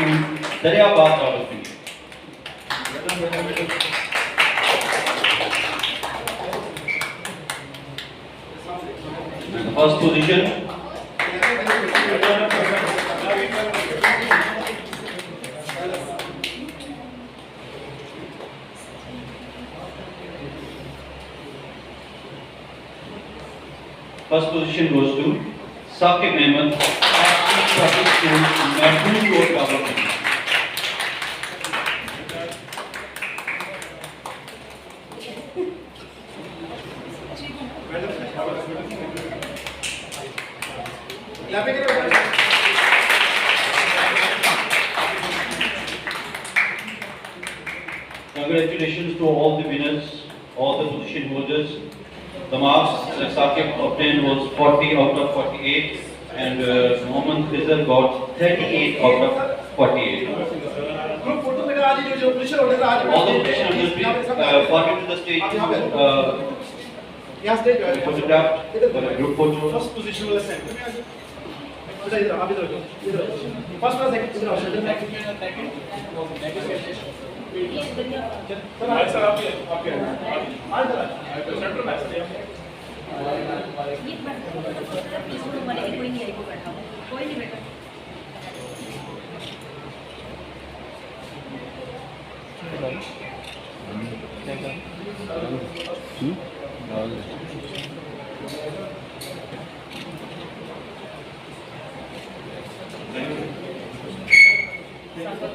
School, Rawalpindi. The first position. First position goes to Saqib Ahmed, FG School Westridge Rawalpindi. Congratulations to all the winners, all the position holders. The marks that Saqib obtained was 40 out of 48 and Mohammed Khizr got 38 out of 48. All the position holders please forward to the stage photographed for a group photo. First position was second. First was second.